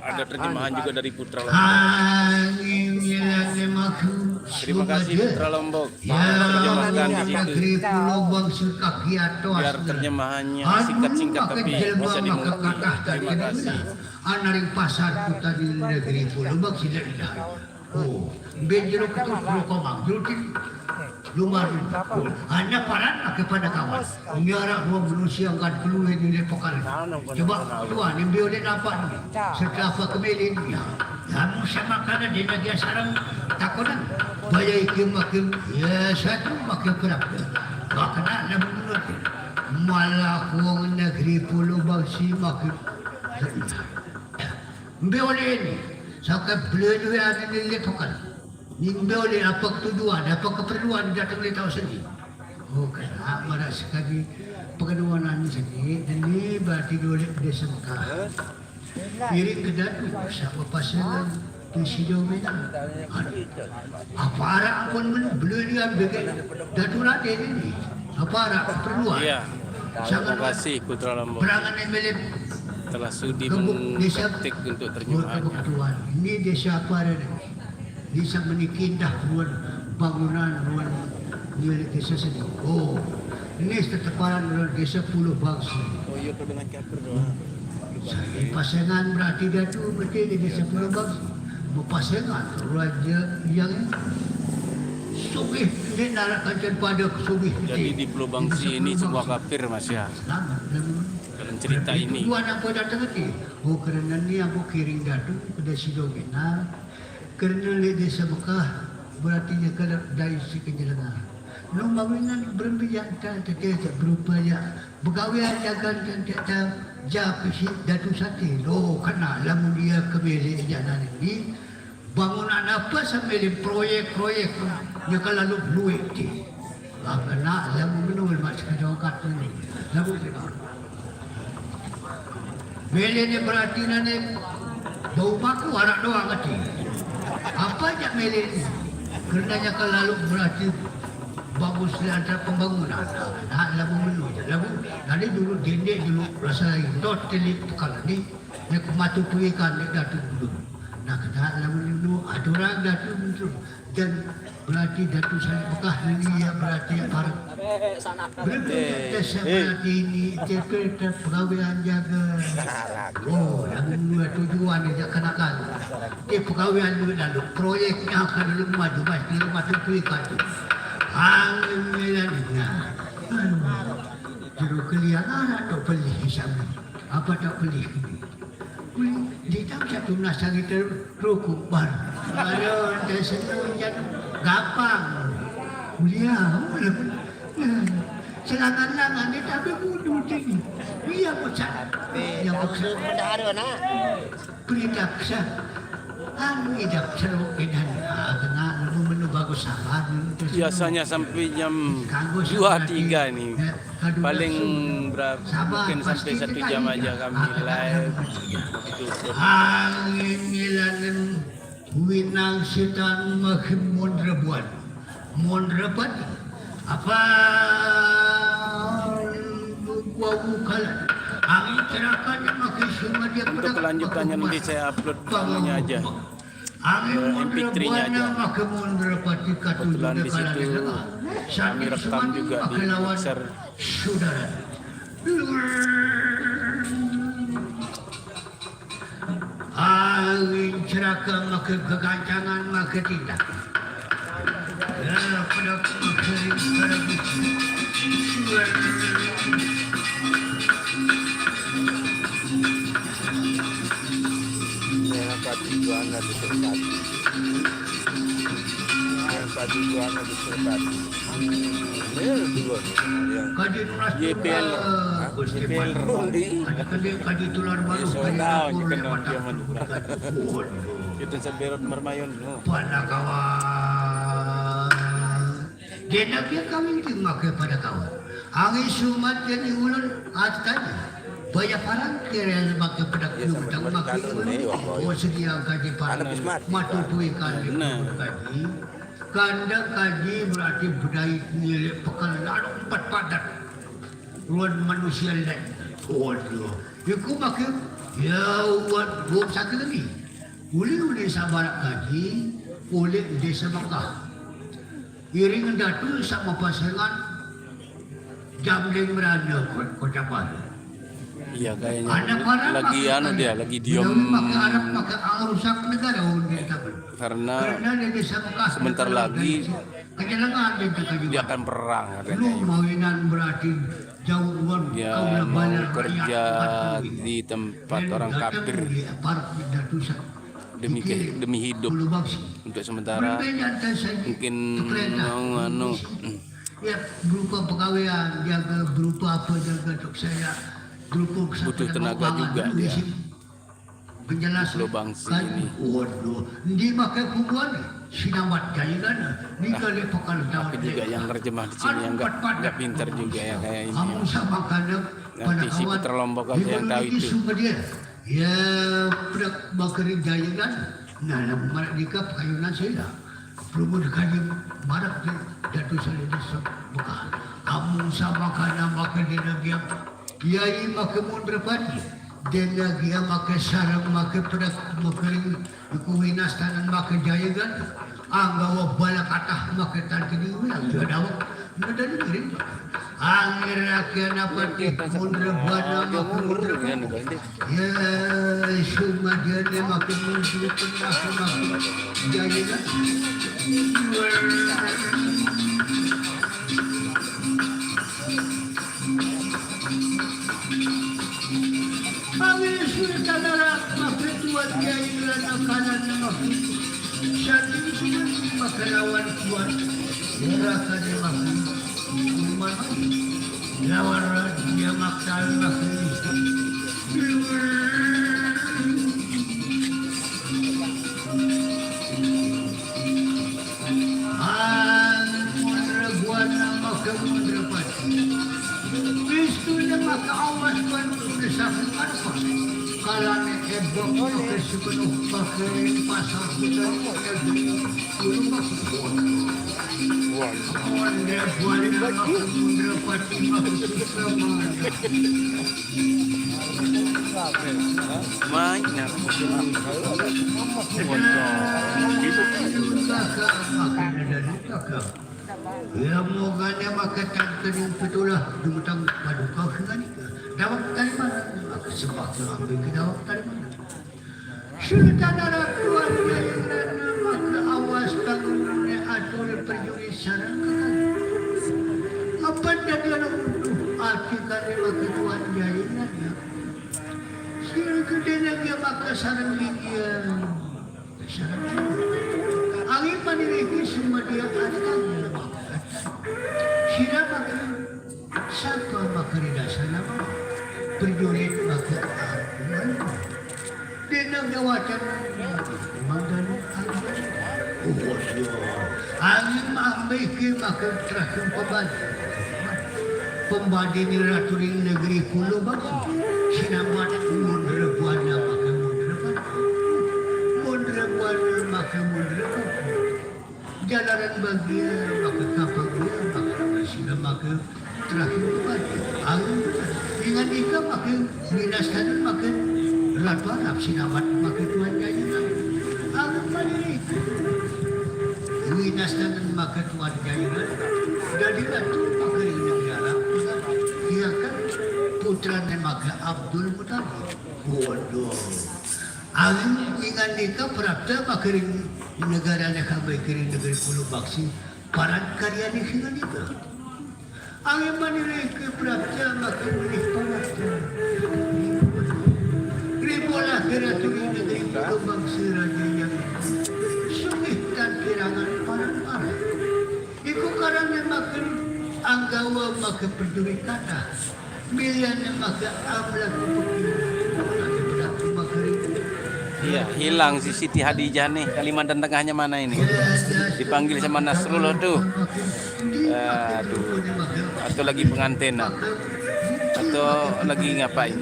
ada terjemahan juga dari Putra Lombok. Angin yang maku. Terima kasih Putra Lombok. Ya, Terjemahkan di situ. negeri Pulau Bangsa kaki atas. Biar terjemahannya singkat-singkat tapi bisa dimengerti. Terima kasih. Anaring pasar kita di negeri Pulau Bangsa tidak. Oh, benjero ketuk Pulau Komang. Lumar hanya paran kepada kawan. Nyara ruang manusia angkat keluar di lepokan. Coba tuan yang biolin apa ni? Setelah apa kemelin ya. Kamu sama kana di negara sarang takonan. Bayai makin ya satu makin kerap. Makna namun menurut malah ruang negeri Pulau Bangsi makin. Biolin sakit beliau ada di lepokan. Nimba oleh apa tujuan, apa keperluan datang oleh tahu sendiri. Oh, kena marah sekali pengenuanan sendiri. Dan ini berarti oleh desa Mekah. Piring ke datu, sama pasangan di Sidau Medan. Apa arah pun belum dia begitu. Datu rata ini. Apa arah keperluan? Iya. Terima kasih Putra Lombok. Perangan emelit Telah sudi mengketik untuk terjemahannya. Ini desa apa ada? Bisa menikindah ruang bangunan ruang milik desa sendiri. Oh, ini seteparan ruang desa Pulau Bangsa. Oh iya dengan campur doang. Pasangan berarti datu berarti di desa Pulau Bangsa. Berpasangan raja yang sugih di narakan pada sugih. Jadi di Pulau Bangsi ini semua kafir Mas ya. Dalam cerita ini. Tuan apa datang ke oh kerana ni aku kiring datu pada Sidau Medan. Kerana desa Mekah berarti kalau dari si kenjelengan. Nung bangunan berbiak tak berupaya begawian jaga dan tak japisi datu sate. Lo kena lamun dia kembali jalan ini bangunan apa sambil proyek-proyek yang kalau duit ti. Kena lamun menul mas kejokat ini. Lamun beli ni berarti nane bau paku arak doang kati. Apa aja milik ini? Karenanya kalau berarti bagus antara pembangunan. Nah, lagu menu, lagu. Nanti dulu dendek dulu rasa dot telik kalau ni, ni kumatu tuikan ni datu dulu. Nah, kata lagu menu ada orang datu muncul dan berarti datu saya bekah ini ya berarti para. Berarti ini cerita pegawaian jaga. Oh, lagu tujuan dia kenakan. Pegawaian dulu lalu proyeknya akan dulu maju tuikan tu. Alhamdulillah. Juru kelihatan atau beli sama. Apa tak beli ini? Di dalam satu nasa kita rukuk bar. Kalau ada senunya gampang. Mulia. Selangan-langan ni tapi kudu tinggi. Iya bocah. Yang bocah. Perintah anu idak ceruk edan kena menu bagus sabar. Biasanya sampai jam 2-3 nih. Paling berapa? Mungkin sampai 1 jam aja kami live. Angin milanan winang setan makin mondrebuan. Mondrebuan apa? Bukalan. Angin cerakannya makin semua dia. Untuk kelanjutannya nanti saya upload videonya aja. MP3-nya aja. Kebetulan di situ kami rekam juga di mixer. Saudara. Angin ceraka makin kegancangan makin tidak. Pada tujuan dan disertati. Yang tujuan dan disertati. Ini dua. JPL Kaji tular baru. Kita seberot mermayon. Pada kawan. Dia dia kami dimakai pada kawan. Angin sumat jadi ular atanya. Banyak parang kira maka pedak utang maka sedia kaji parang matutui kaji kaji kanda kaji berarti budaya nilai pekan lalu 4 padat luar manusia lain. Waduh, aku makin ya buat buat satu lagi. Uli sabar kaji, uli desa Mekah. Iring datu sama pasangan Jamling berada kota Baru. Iya kayaknya lagi dia lagi diam karena sebentar lagi dia akan perang katanya. Berarti jauh Dia mau kerja di tempat orang kafir demi hidup untuk sementara, mungkin mau ya berupa pegawaian, jaga berupa apa jaga untuk saya butuh tenaga juga dia. Penjelasan Lubangsi ini. Waduh, di makai kubuan sinamat jaya kan? Ni kali pakal tahu. Tapi juga yang terjemah di sini yang nggak pintar juga ya kayak ini. Kamu sama kadang Nanti si Putra Lombok aja yang tahu itu. Ya, pedak bakari jaya kan? Nah, marak dikap kayunan saya. Belum kaji marak jatuh saya di sebekal. Kamu sama kadang makan di negeri Yai makan mundur padi. Dan lagi yang makan sarang makan pedak bakari kuhinas tanan makan jaya kan? Anggawa bala kata makan tanti di wilayah. Ada awak. Ada di kiri. Angin rakyat dapat mundur bana makan mundur. Ya, semua dia makan mundur makan jaya kan? Kami sudah darat makan tuan jaya dan makanan makan. Jadi sudah makan lawan tuan. Rakan dia makan. Lawan dia makan makan. Awas penuh desakun apa? Kalau ebok pakai sepenuh pakai pasar kita dulu masuk Wanda buat makan mundur pati masuk sama. Banyak. Ya moganya makan tangan betulah dumutang padu kau sengani. Dapat dari mana? Maka sebab ambil ke dapat dari mana? Sudah ada keluarga yang rana maka awas bangunnya atur perjuri sarang kakak. Apa jadi anak untuk artikan maka tuan jaya sila kedena dia maka sarang ligian. Sarang angin paniriki semua dia ada. Sila maka saka maka ridasa nama berjurit maka denang jawatan mandan angin memiliki maka terakhir pembadi di raturing negeri Pulau Bangsi sinamat mundur buana maka mundur maka jalanan bagian maka kapal maka sila maka terakhir pembadi angin dengan ika maka binaskan maka ratu Arab sinamat maka Tuhan jaya angin mandiri binaskan maka Tuhan jaya jadi ratu maka di negeri Arab dia kan putra maka Abdul Muttalib. Waduh angin dengan ika prapta maka di negara kami kiri negeri Pulau Bangsi paran karya di sini ika angin mandiri ke prapta maka di parata ribola kira turi negeri Pulau Bangsi raja yang sungguh dan kirangan parang-parang iku karangnya maka anggawa maka peduli kata miliannya maka amla Iya, hilang si Siti Hadijah nih. Kalimantan Tengahnya mana ini? Dipanggil sama Nasrullah tuh. Aduh. Atau lagi pengantin. atau lagi ngapain?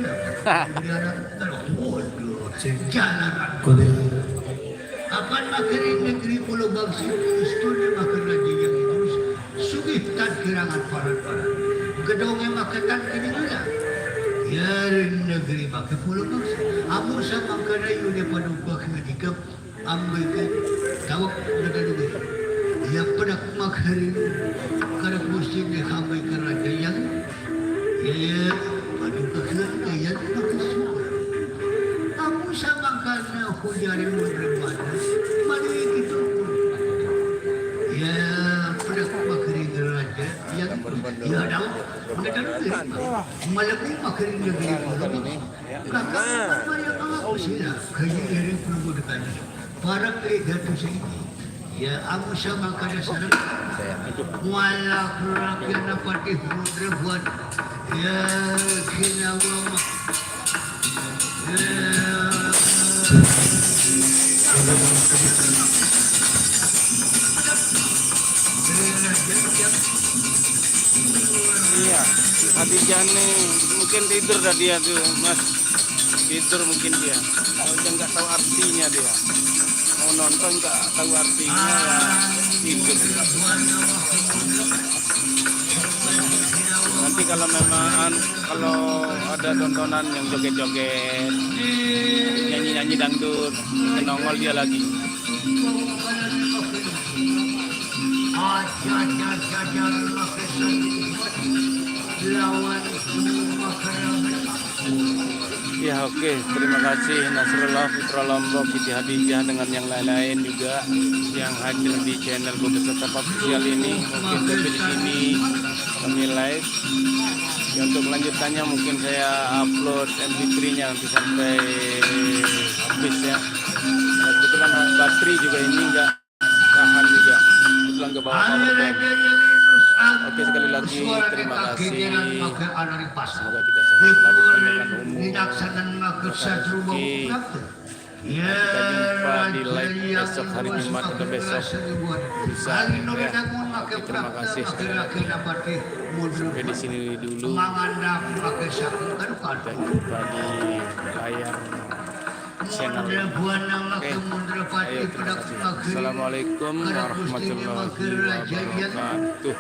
Akan makirin negeri Pulau Bangsi Gusto na makin raja yang terus sugitan kirangan paran-paran gedongnya maketan kini gula yarin negeri makin Pulau Bangsi amu sama karayu dia paduka kemedikap ambil ke tawak negara ya pada makirin karena musim dia ambil ke raja yang ya paduka kemedikap yang makin semua amu sama karena hujari mudah mana itu ya pada makirin raja yang ya dalam malam ini makirin negeri kakak yang aku sila kaji dari pulau dekat para pelegatu sini ya aku sama kada sarang wala rakyat napati hudra buat ya kinawa Iya, Khadijah nih mungkin tidur dah dia tuh, Mas. Tidur mungkin dia. Kalau dia nggak tahu artinya dia. Mau nonton nggak tahu artinya ya tidur. Nanti kalau memang kalau ada tontonan yang joget-joget, nyanyi-nyanyi dangdut, nongol dia lagi. Ya oke, terima kasih Nasrullah Putra Lombok, Siti Hadijah dengan yang lain-lain juga yang hadir di channel Beserta Official ini. Mungkin sampai di sini kami live. Ya, untuk melanjutkannya mungkin saya upload MP3-nya nanti sampai habis ya. Nah, kebetulan baterai juga ini enggak tahan juga. Kebetulan ke bawah powerbank. Oke, sekali lagi terima kasih. Semoga kita sehat selalu panjang umur. Kita jumpa di live besok hari Jumat atau besok bisa ya. Oke, terima kasih sekali lagi. Sampai di sini dulu. Kita jumpa di layar channel. Oke, ayo terima kasih. Assalamualaikum warahmatullahi wabarakatuh.